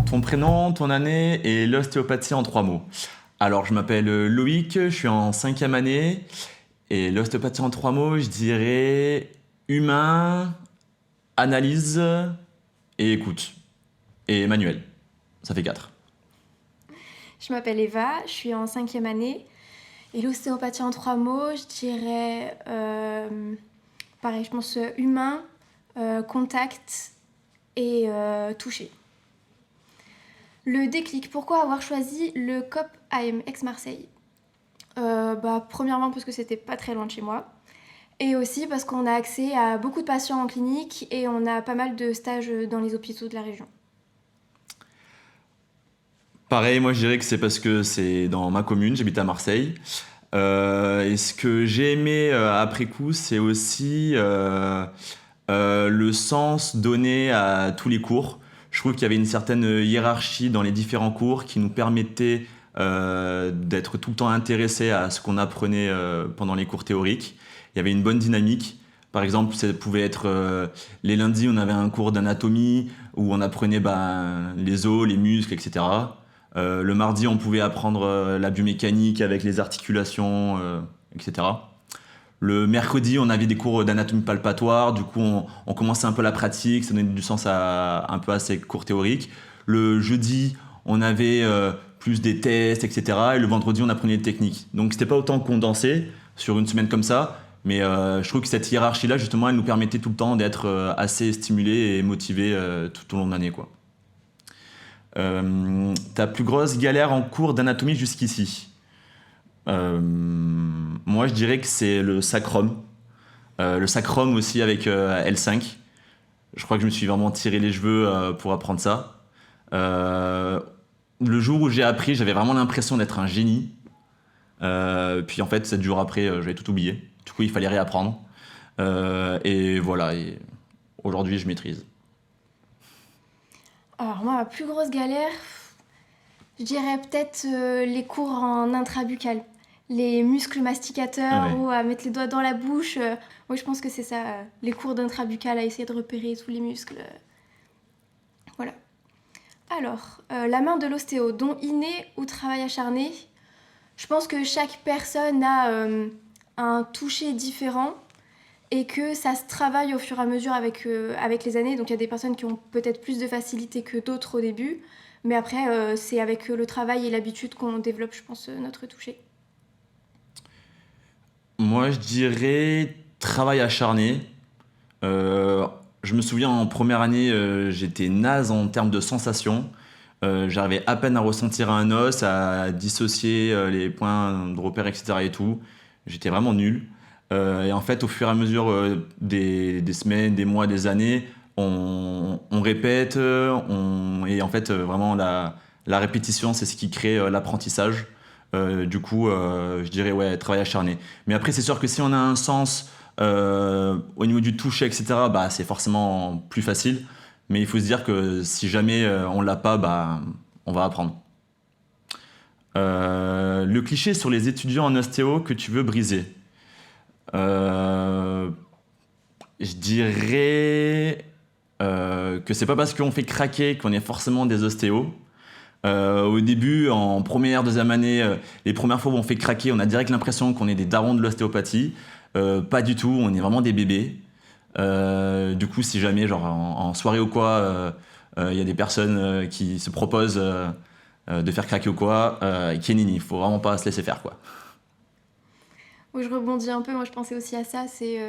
Ton prénom, ton année et l'ostéopathie en 3 mots. Alors, je m'appelle Loïc, je suis en 5e année. Et l'ostéopathie en 3 mots, je dirais humain, analyse et écoute. Et manuel. Ça fait 4. Je m'appelle Eva, je suis en 5e année. Et l'ostéopathie en 3 mots, je dirais, pareil, je pense humain, contact et toucher. Le déclic, pourquoi avoir choisi le COP AM Aix-Marseille? Premièrement parce que c'était pas très loin de chez moi. Et aussi parce qu'on a accès à beaucoup de patients en clinique et on a pas mal de stages dans les hôpitaux de la région. Pareil, moi je dirais que c'est parce que c'est dans ma commune, j'habite à Marseille. Et ce que j'ai aimé après coup, c'est aussi le sens donné à tous les cours. Je trouve qu'il y avait une certaine hiérarchie dans les différents cours qui nous permettait d'être tout le temps intéressé à ce qu'on apprenait pendant les cours théoriques. Il y avait une bonne dynamique. Par exemple, ça pouvait être les lundis, on avait un cours d'anatomie où on apprenait les os, les muscles, etc. Le mardi, on pouvait apprendre la biomécanique avec les articulations, etc. Le mercredi, on avait des cours d'anatomie palpatoire, du coup, on commençait un peu la pratique, ça donnait du sens un peu à ces cours théoriques. Le jeudi, on avait plus des tests, etc. Et le vendredi, on apprenait les techniques. Donc, c'était pas autant condensé sur une semaine comme ça, mais je trouve que cette hiérarchie-là, justement, elle nous permettait tout le temps d'être assez stimulés et motivés tout au long de l'année, quoi. Ta plus grosse galère en cours d'anatomie jusqu'ici? Moi, je dirais que c'est le sacrum. Le sacrum aussi avec L5. Je crois que je me suis vraiment tiré les cheveux pour apprendre ça. Euh, le jour où j'ai appris, j'avais vraiment l'impression d'être un génie. Puis en fait, 7 jours après, j'avais tout oublié. Du coup, il fallait réapprendre. Et voilà, et aujourd'hui, je maîtrise. Alors moi, ma plus grosse galère, je dirais peut-être les cours en intrabuccal. Les muscles Ah masticateurs ouais. ou à mettre les doigts dans la bouche. Oui, je pense que c'est ça, les cours d'intrabuccal, à essayer de repérer tous les muscles. Voilà. Alors, la main de l'ostéo, don inné ou travail acharné? Je pense que chaque personne a un toucher différent et que ça se travaille au fur et à mesure avec les années. Donc il y a des personnes qui ont peut-être plus de facilité que d'autres au début, mais après c'est avec le travail et l'habitude qu'on développe, je pense, notre toucher. Moi, je dirais travail acharné. Euh, je me souviens en première année, j'étais naze en termes de sensations. J'arrivais à peine à ressentir un os, à dissocier les points de repère, etc. et tout. J'étais vraiment nul. Et en fait, au fur et à mesure des semaines, des mois, des années, on répète. Et en fait, vraiment, la répétition, c'est ce qui crée l'apprentissage. Du coup, je dirais, ouais, travail acharné. Mais après, c'est sûr que si on a un sens au niveau du toucher, etc., c'est forcément plus facile. Mais il faut se dire que si jamais on l'a pas, on va apprendre. Le cliché sur les étudiants en ostéo que tu veux briser. Euh, je dirais que c'est pas parce qu'on fait craquer qu'on est forcément des ostéos. Au début, en première, 2e année, les premières fois où on fait craquer, on a direct l'impression qu'on est des darons de l'ostéopathie. Pas du tout, on est vraiment des bébés. Du coup, si jamais, genre en soirée ou quoi, il y a des personnes qui se proposent de faire craquer ou quoi, Kenini, il faut vraiment pas se laisser faire, quoi. Oui, je rebondis un peu, moi je pensais aussi à ça, c'est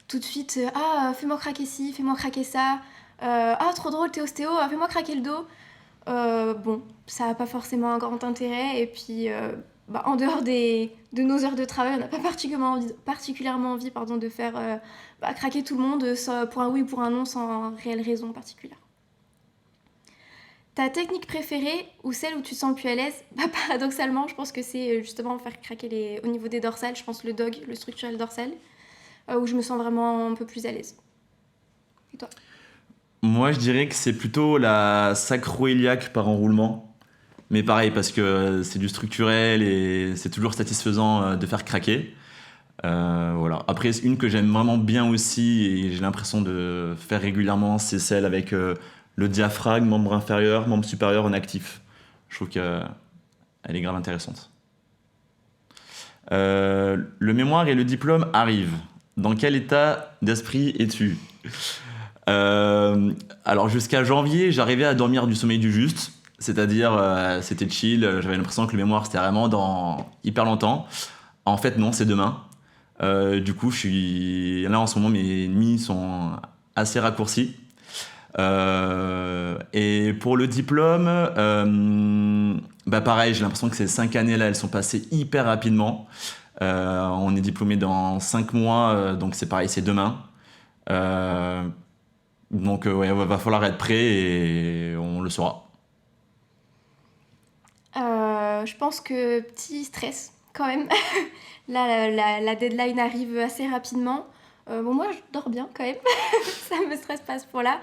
tout de suite, ah, fais-moi craquer ci, fais-moi craquer ça, ah, trop drôle, t'es ostéo, ah, fais-moi craquer le dos. Bon, ça n'a pas forcément un grand intérêt. Et puis, en dehors de nos heures de travail, on n'a pas particulièrement envie de faire craquer tout le monde pour un oui ou pour un non sans réelle raison particulière. Ta technique préférée ou celle où tu te sens le plus à l'aise? Paradoxalement, je pense que c'est justement faire craquer au niveau des dorsales. Je pense le dog, le structurel dorsal, où je me sens vraiment un peu plus à l'aise. Et toi? Moi, je dirais que c'est plutôt la sacro-iliaque par enroulement. Mais pareil, parce que c'est du structurel et c'est toujours satisfaisant de faire craquer. Voilà. Après, une que j'aime vraiment bien aussi et j'ai l'impression de faire régulièrement, c'est celle avec le diaphragme, membre inférieur, membre supérieur en actif. Je trouve qu'elle est grave intéressante. Le mémoire et le diplôme arrivent. Dans quel état d'esprit es-tu? Alors jusqu'à janvier, j'arrivais à dormir du sommeil du juste, c'est-à-dire c'était chill, j'avais l'impression que le mémoire c'était vraiment dans hyper longtemps. En fait non, c'est demain. Du coup, je suis là en ce moment, mes nuits sont assez raccourcies. Et pour le diplôme, bah pareil, j'ai l'impression que ces 5 années-là, elles sont passées hyper rapidement. On est diplômé dans 5 mois, donc c'est pareil, c'est demain. Euh, donc ouais, va falloir être prêt et on le saura. Je pense que petit stress quand même. Là, la deadline arrive assez rapidement. Bon, moi, je dors bien quand même. Ça me stresse pas à ce point-là.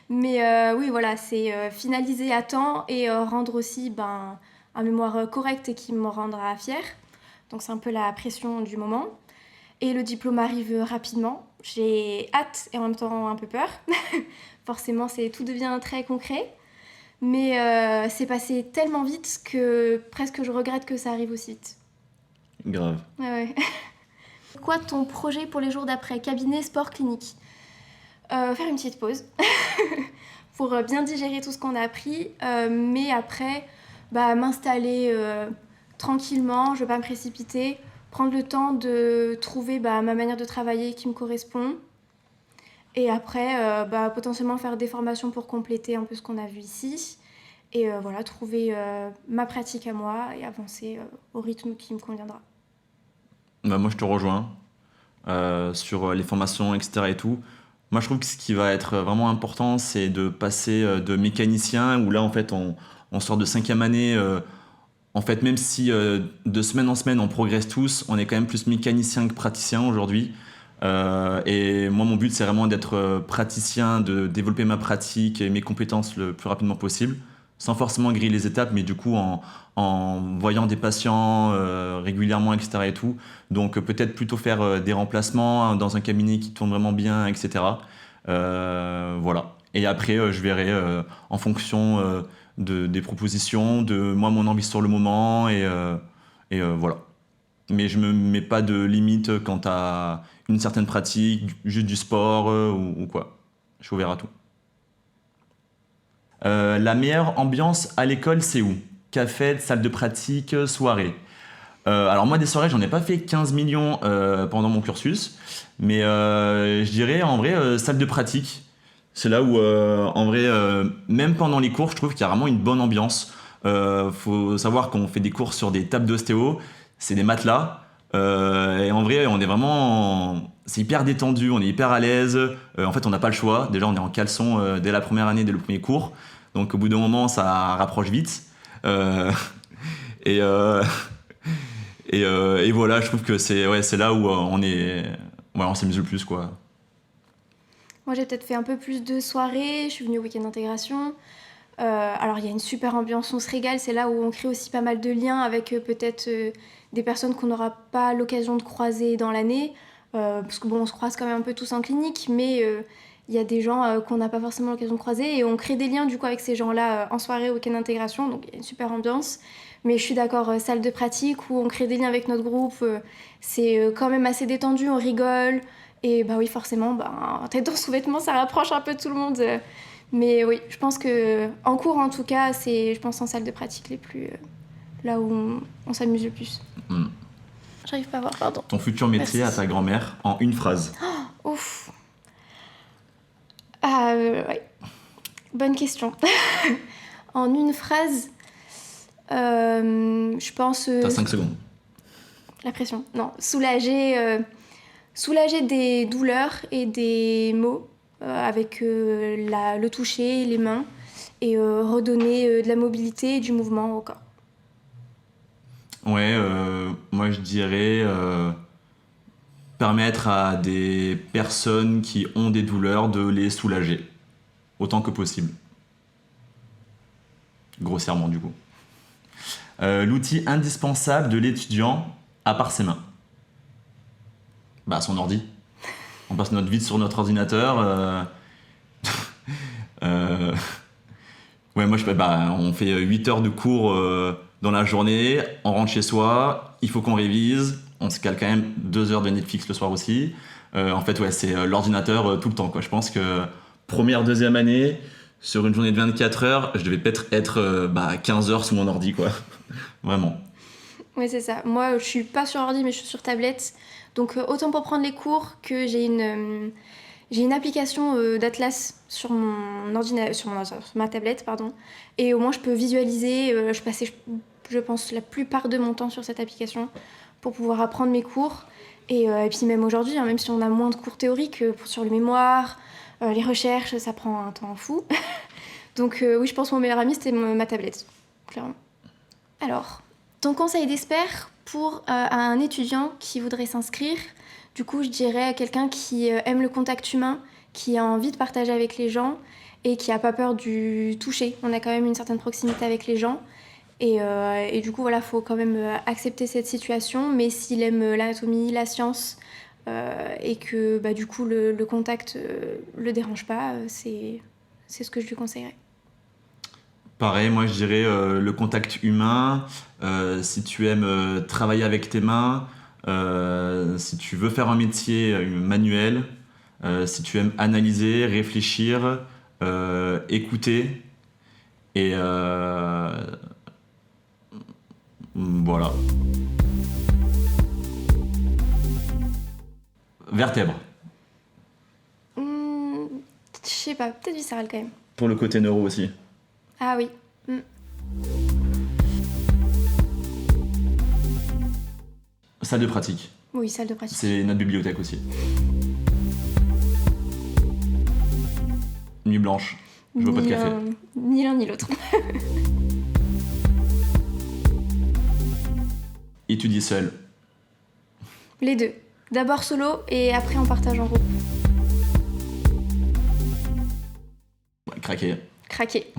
Mais oui, voilà, c'est finaliser à temps et rendre aussi un mémoire correct et qui me rendra fière. Donc c'est un peu la pression du moment. Et le diplôme arrive rapidement. J'ai hâte et en même temps un peu peur. Forcément, tout devient très concret. Mais c'est passé tellement vite que presque je regrette que ça arrive aussi vite. Grave. Ouais, ouais. Quoi ton projet pour les jours d'après? Cabinet, sport, clinique? Faire une petite pause pour bien digérer tout ce qu'on a appris. Mais après, m'installer tranquillement, je ne vais pas me précipiter. Prendre le temps de trouver ma manière de travailler qui me correspond. Et après, potentiellement faire des formations pour compléter un peu ce qu'on a vu ici. Et voilà, trouver ma pratique à moi et avancer au rythme qui me conviendra. Bah, moi, je te rejoins sur les formations, etc. et tout. Moi, je trouve que ce qui va être vraiment important, c'est de passer de mécanicien, où là, en fait, on sort de 5e année. En fait, même si de semaine en semaine, on progresse tous, on est quand même plus mécanicien que praticien aujourd'hui. Et moi, mon but, c'est vraiment d'être praticien, de développer ma pratique et mes compétences le plus rapidement possible, sans forcément griller les étapes, mais du coup, en voyant des patients régulièrement, etc. et tout. Donc, peut-être plutôt faire des remplacements hein, dans un cabinet qui tourne vraiment bien, etc. Voilà. Et après, je verrai en fonction des propositions, de moi, mon envie sur le moment, et voilà. Mais je me mets pas de limite quant à une certaine pratique, juste du sport ou quoi. Je suis ouvert à tout. La meilleure ambiance à l'école, c'est où? Café, salle de pratique, soirée. Alors moi, des soirées, j'en ai pas fait 15 millions pendant mon cursus, mais je dirais en vrai, salle de pratique. C'est là où, en vrai, même pendant les cours, je trouve qu'il y a vraiment une bonne ambiance. Faut savoir qu'on fait des cours sur des tables d'ostéo, c'est des matelas. Et en vrai, on est vraiment. C'est hyper détendu, on est hyper à l'aise. En fait, on n'a pas le choix. Déjà, on est en caleçon dès la première année, dès le premier cours. Donc, au bout d'un moment, ça rapproche vite. Euh, et, euh, et voilà, je trouve que c'est là où on s'amuse le plus, quoi. Moi, j'ai peut-être fait un peu plus de soirées. Je suis venue au week-end d'intégration. Alors, il y a une super ambiance, on se régale. C'est là où on crée aussi pas mal de liens avec peut-être des personnes qu'on n'aura pas l'occasion de croiser dans l'année. Parce que bon, on se croise quand même un peu tous en clinique, mais il y a des gens qu'on n'a pas forcément l'occasion de croiser. Et on crée des liens du coup avec ces gens-là en soirée au week-end d'intégration. Donc, il y a une super ambiance. Mais je suis d'accord, salle de pratique où on crée des liens avec notre groupe. C'est quand même assez détendu, on rigole. Et bah oui, forcément, tête dans sous-vêtements, ça rapproche un peu tout le monde. Mais oui, je pense que en cours, en tout cas, c'est, je pense, en salle de pratique les plus là où on s'amuse le plus. Hmm. J'arrive pas à voir, pardon. Ton futur métier Merci. à ta grand-mère en une phrase. Ouf. Ouais. Bonne question. En une phrase, je pense. T'as 5 secondes. La pression. Non, soulager des douleurs et des maux avec le toucher, les mains, et redonner de la mobilité et du mouvement au corps. Ouais, moi je dirais permettre à des personnes qui ont des douleurs de les soulager autant que possible. Grossièrement du coup. L'outil indispensable de l'étudiant à part ses mains. Bah son ordi. On passe notre vie sur notre ordinateur. Euh, Ouais, moi, on fait 8 heures de cours dans la journée, on rentre chez soi, il faut qu'on révise, on se cale quand même 2 heures de Netflix le soir aussi. En fait, ouais, c'est l'ordinateur tout le temps, quoi. Je pense que première, deuxième année, sur une journée de 24 heures, je devais peut-être être 15 heures sous mon ordi, quoi. Vraiment. Ouais, c'est ça. Moi, je suis pas sur ordi, mais je suis sur tablette. Donc, autant pour prendre les cours que j'ai une application d'Atlas sur mon ordinateur, sur ma tablette, pardon. Et au moins, je peux visualiser. Je passais, je pense, la plupart de mon temps sur cette application pour pouvoir apprendre mes cours. Et puis même aujourd'hui, hein, même si on a moins de cours théoriques sur le mémoire, les recherches, ça prend un temps fou. Donc oui, je pense que mon meilleur ami, c'était ma tablette, clairement. Alors, ton conseil d'espère pour un étudiant qui voudrait s'inscrire, du coup, je dirais à quelqu'un qui aime le contact humain, qui a envie de partager avec les gens et qui n'a pas peur du toucher. On a quand même une certaine proximité avec les gens. Et du coup, voilà, il faut quand même accepter cette situation. Mais s'il aime l'anatomie, la science, et que du coup, le contact le dérange pas, c'est ce que je lui conseillerais. Pareil, moi je dirais le contact humain, si tu aimes travailler avec tes mains, si tu veux faire un métier manuel, si tu aimes analyser, réfléchir, écouter, et voilà. Vertèbre, Je sais pas, peut-être viscéral quand même. pour le côté neuro aussi. Ah oui. Salle de pratique, Oui, salle de pratique. c'est notre bibliothèque aussi. Nuit blanche, je bois pas de café. Ni l'un ni l'autre. Étudier seul. Les deux. D'abord solo et après on partage en groupe. Ouais, craquer. Craquer.